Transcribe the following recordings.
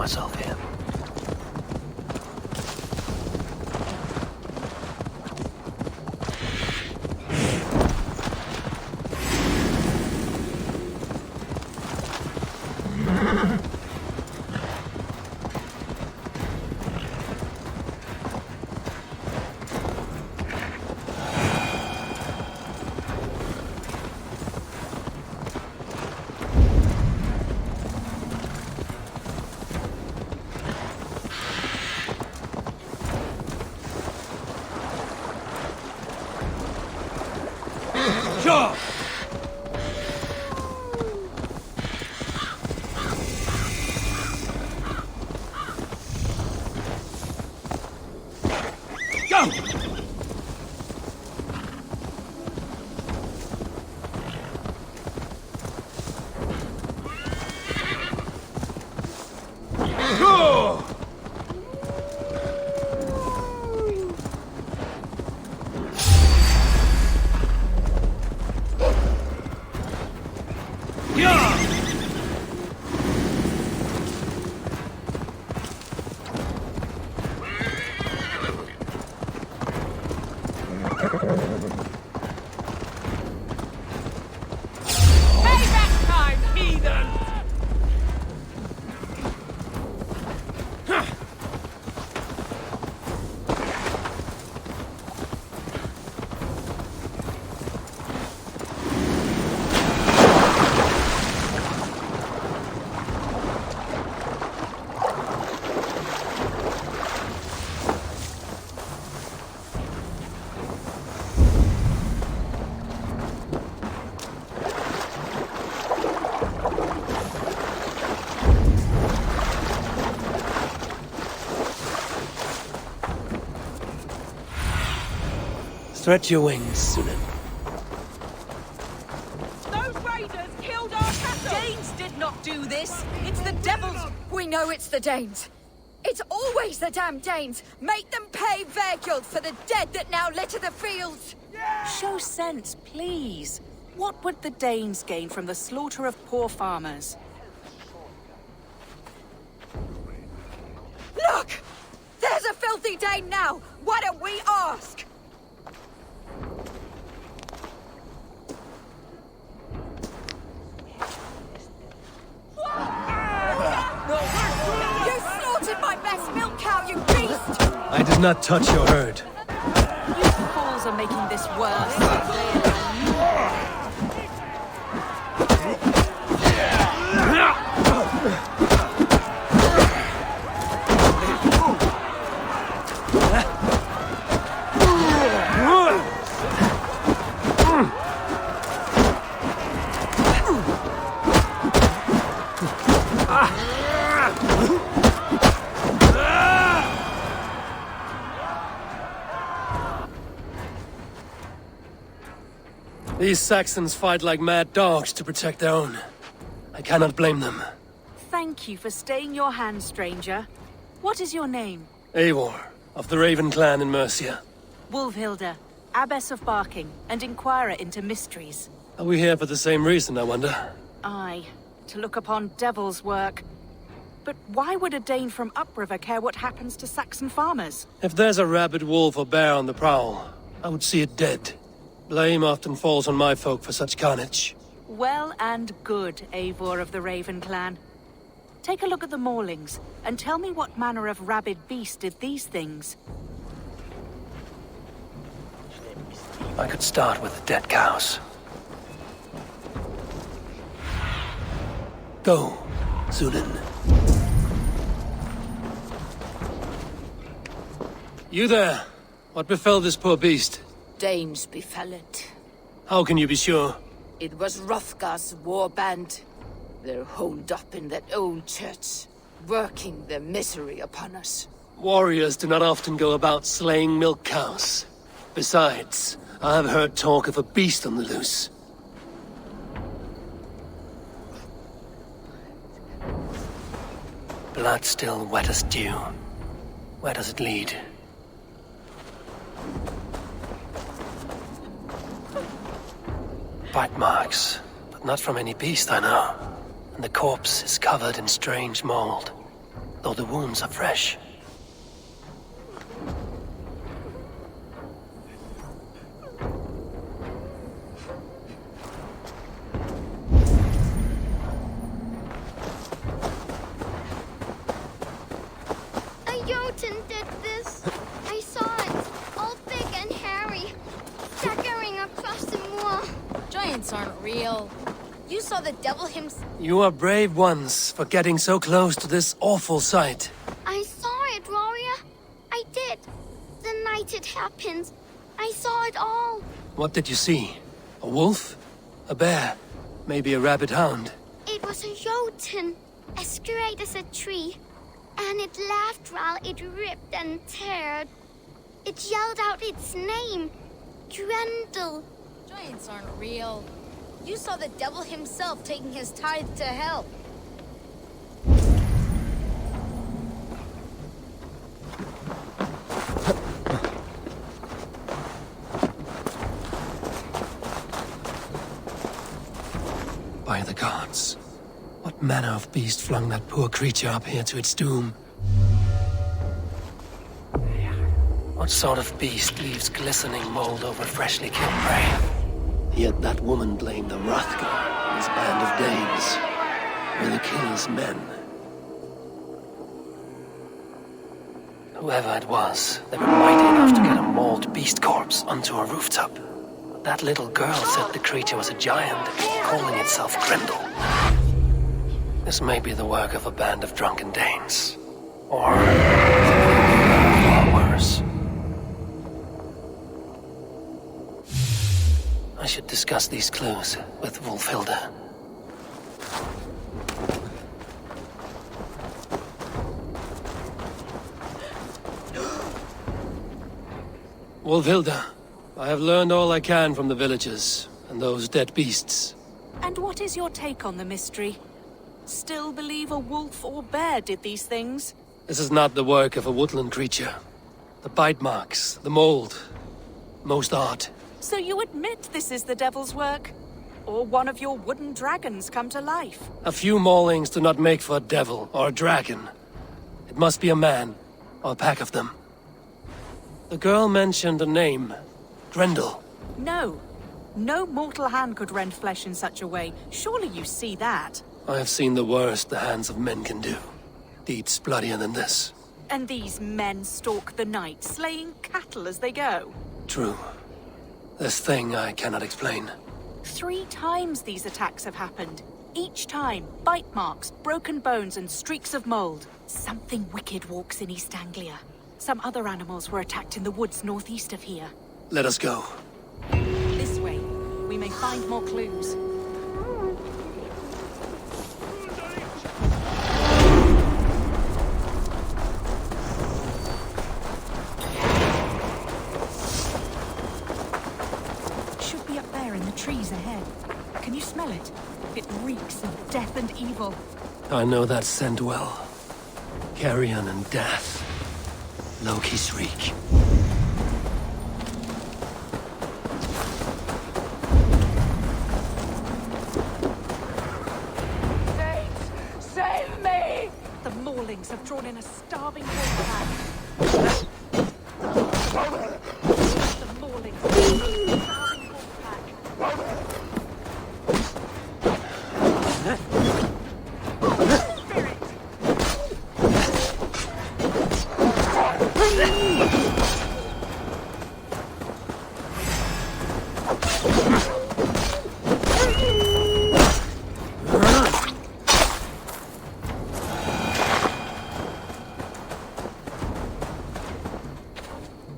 myself here. Sure! Go! Go! Payback time, heathen! Stretch your wings, Sunan. Those raiders killed our cattle! Danes did not do this! It's the devils! We know it's the Danes. It's always the damn Danes. Make them pay their guilt for the dead that now litter the fields. Show sense, please. What would the Danes gain from the slaughter of poor farmers? Look! There's a filthy Dane now. Why don't we ask? You slaughtered my best milk cow, you beast! I did not touch your herd. You fools are making this worse. These Saxons fight like mad dogs to protect their own. I cannot blame them. Thank you for staying your hand, stranger. What is your name? Eivor, of the Raven clan in Mercia. Wolfhilda, Abbess of Barking, and Enquirer into mysteries. Are we here for the same reason, I wonder? Aye, to look upon devil's work. But why would a Dane from upriver care what happens to Saxon farmers? If there's a rabid wolf or bear on the prowl, I would see it dead. Blame often falls on my folk for such carnage. Well and good, Eivor of the Raven clan. Take a look at the maulings, and tell me what manner of rabid beast did these things. I could start with the dead cows. Go, Sunan. You there? What befell this poor beast? Danes befell it. How can you be sure? It was Hrothgar's war band. They're holed up in that old church, working their misery upon us. Warriors do not often go about slaying milk cows. Besides, I have heard talk of a beast on the loose. Blood still wet as dew. Where does it lead? Bite marks, but not from any beast I know. And the corpse is covered in strange mold. though the wounds are fresh. A Jotun did this. I saw it, all big and hairy, staggering across the moor. Giants aren't real. You saw the devil himself. You are brave ones for getting so close to this awful sight. I saw it, warrior. I did. The night it happened. I saw it all. What did you see? A wolf? A bear? Maybe a rabid hound? It was a Jotun, as straight as a tree. And it laughed while it ripped and teared. It yelled out its name. Grendel. Giants aren't real. You saw the devil himself taking his tithe to hell. By the gods. What manner of beast flung that poor creature up here to its doom? What sort of beast leaves glistening mold over freshly killed prey? Yet that woman blamed the Hrothgar and his band of Danes were the killer's men. Whoever it was, they were mighty enough to get a mauled beast corpse onto a rooftop. That little girl said the creature was a giant, calling itself Grendel. This may be the work of a band of drunken Danes. Or far worse. I should discuss these clues with Wulfhilda. Wulfhilda, I have learned all I can from the villagers and those dead beasts. And what is your take on the mystery? Still believe a wolf or bear did these things? This is not the work of a woodland creature. The bite marks, the mold, most art. So you admit this is the devil's work? Or one of your wooden dragons come to life? A few maulings do not make for a devil or a dragon. It must be a man, or a pack of them. The girl mentioned a name. Grendel. No. No mortal hand could rend flesh in such a way. Surely you see that. I have seen the worst the hands of men can do. Deeds bloodier than this. And these men stalk the night, slaying cattle as they go. True. This thing I cannot explain. 3 times these attacks have happened. Each time, bite marks, broken bones, and streaks of mold. Something wicked walks in East Anglia. Some other animals were attacked in the woods northeast of here. Let us go. This way. We may find more clues. Should be up there in the trees ahead. Can you smell it? It reeks of death and evil. I know that scent well. Carrion and death. Loki's reek. Save me! The Maulings have drawn in a starving wolf pack. The Maulings have drawn in a starving wolf pack.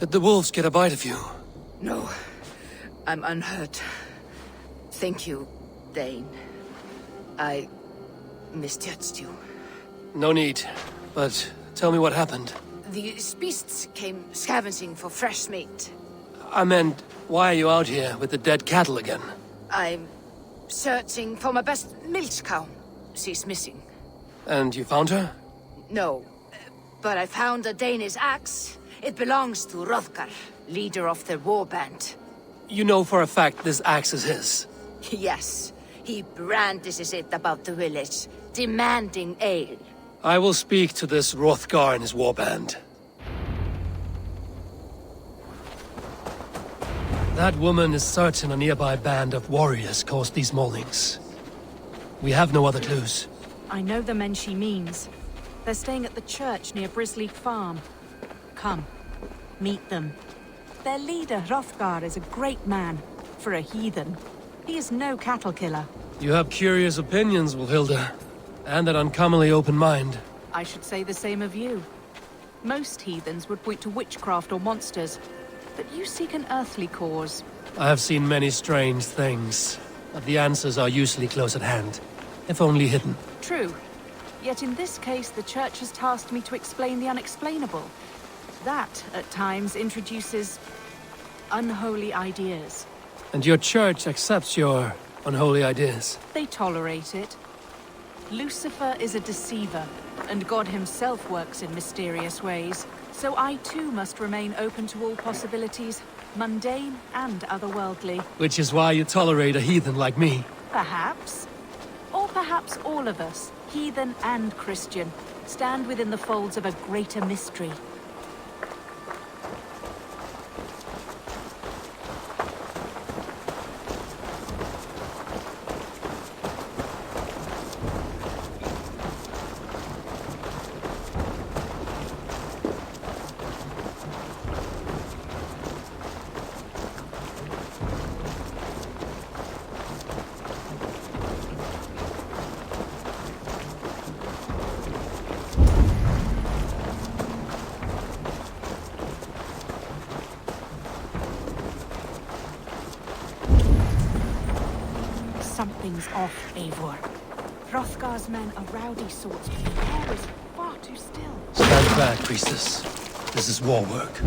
Did the wolves get a bite of you? No, I'm unhurt. Thank you, Dane. I misjudged you. No need. But tell me what happened. These beasts came scavenging for fresh meat. I meant, why are you out here with the dead cattle again? I'm searching for my best milch cow. She's missing. And you found her? No, but I found a Danish axe. It belongs to Hrothgar, leader of the war band. You know for a fact this axe is his. Yes, he brandishes it about the village, demanding ale. I will speak to this Hrothgar and his warband. That woman is certain a nearby band of warriors caused these maulings. We have no other clues. I know the men she means. They're staying at the church near Brisleek Farm. Come, meet them. Their leader, Hrothgar, is a great man. For a heathen. He is no cattle killer. You have curious opinions, Wilhilda. And an uncommonly open mind. I should say the same of you. Most heathens would point to witchcraft or monsters. But you seek an earthly cause. I have seen many strange things. But the answers are usually close at hand. If only hidden. True. Yet in this case, the Church has tasked me to explain the unexplainable. That, at times, introduces unholy ideas. And your Church accepts your unholy ideas? They tolerate it. Lucifer is a deceiver, and God himself works in mysterious ways. So I too must remain open to all possibilities, mundane and otherworldly. Which is why you tolerate a heathen like me. Perhaps. Or perhaps all of us, heathen and Christian, stand within the folds of a greater mystery. Something's off, Eivor. Hrothgar's men are rowdy sorts, but the air is far too still. Stand back, priestess. This is war work.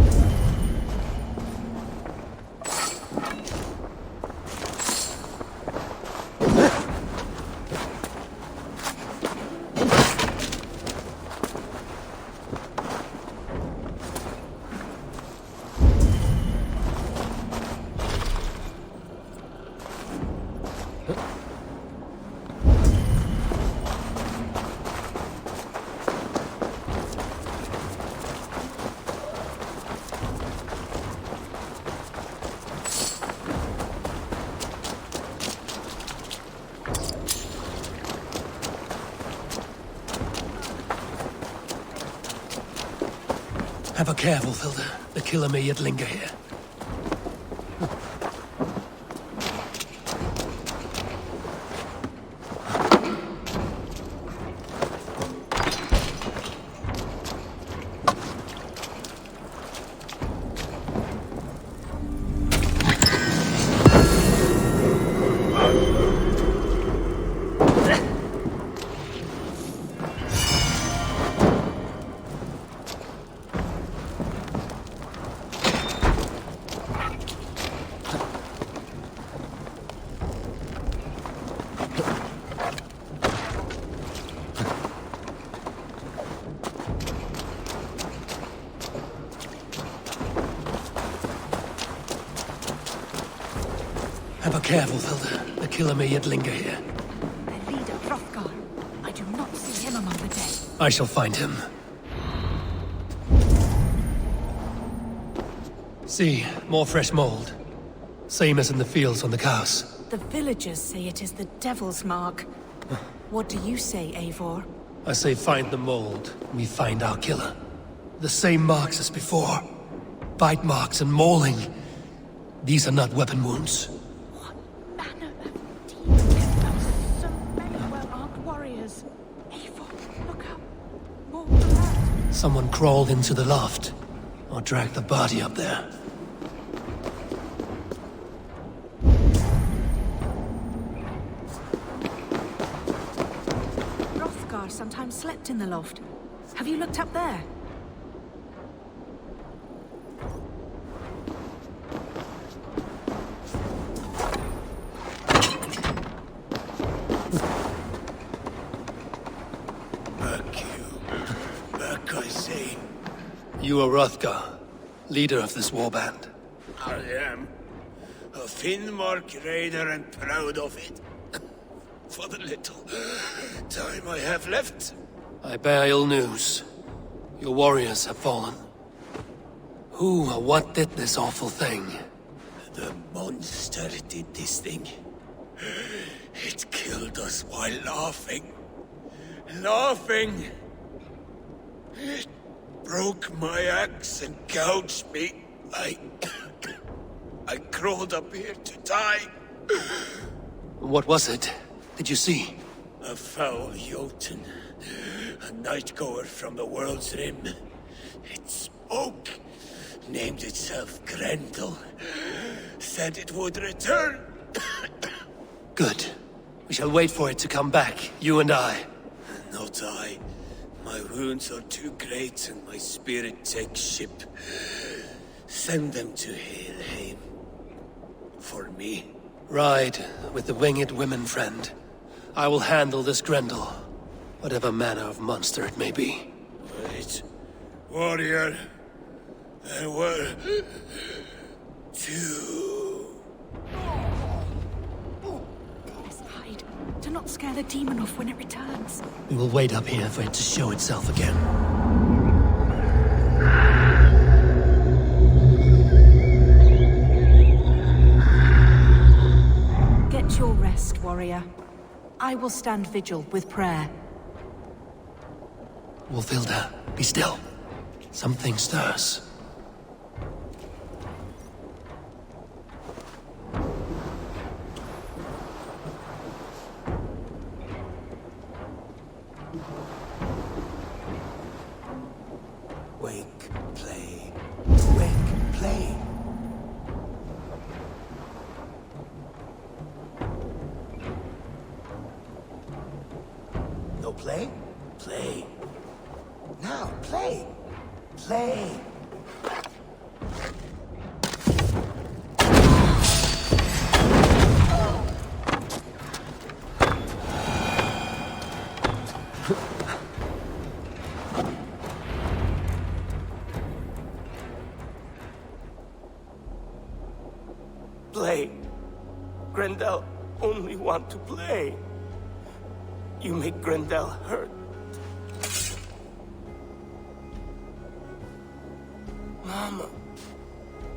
Have a careful, Wilhilda. The killer may yet linger here. Have a careful, Wilhilda. The killer may yet linger here. Their leader, Hrothgar. I do not see him among the dead. I shall find him. See, more fresh mold. Same as in the fields on the cows. The villagers say it is the Devil's Mark. What do you say, Eivor? I say find the mold, we find our killer. The same marks as before. Bite marks and mauling. These are not weapon wounds. What manner of demons? So many well-armed warriors. Eivor, look up. More blood. Someone crawled into the loft. Or dragged the body up there. Hrothgar sometimes slept in the loft. Have you looked up there? Back, I say. You are Hrothgar, leader of this warband. I am. A Finnmark raider and proud of it. For the little time I have left, I bear ill news. Your warriors have fallen. Who or what did this awful thing? The monster did this thing. It killed us while laughing. Laughing! It broke my axe and gouged me. I crawled up here to die. What was it? Did you see? A foul Jotun. A night-goer from the world's rim. It spoke. Named itself Grendel. Said it would return. Good. We shall wait for it to come back, you and I. Not I. My wounds are too great and my spirit takes ship. Send them to Helheim. For me. Ride with the winged women, friend. I will handle this Grendel, whatever manner of monster it may be. Wait. Warrior. There were... two... Let's hide. Do not scare the demon off when it returns. We will wait up here for it to show itself again. Get your rest, warrior. I will stand vigil with prayer. Wolfilda, be still. Something stirs. Wake, play. Wake, play. No play? Play. Now, play. Play. Play. Grendel only want to play. You make Grendel hurt. Mama,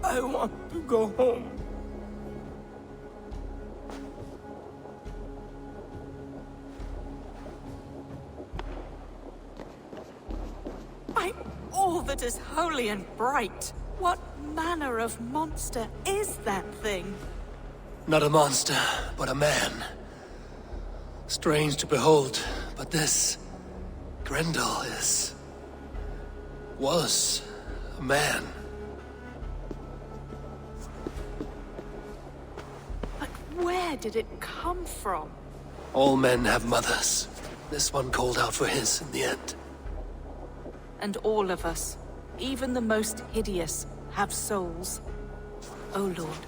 I want to go home. By all that is holy and bright, what manner of monster is that thing? Not a monster, but a man. Strange to behold, but this... Grendel was a man. But where did it come from? All men have mothers. This one called out for his in the end. And all of us, even the most hideous, have souls. O Lord,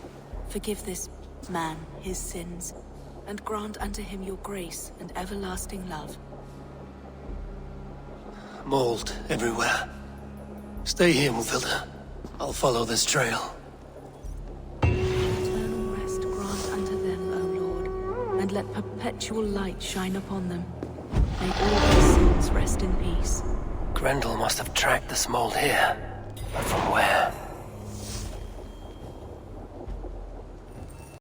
forgive this man his sins, and grant unto him your grace and everlasting love. Mold everywhere. Stay here, Wolfilda. I'll follow this trail. Eternal rest grant unto them, O Lord, and let perpetual light shine upon them. May all their souls rest in peace. Grendel must have tracked this mold here. But from where?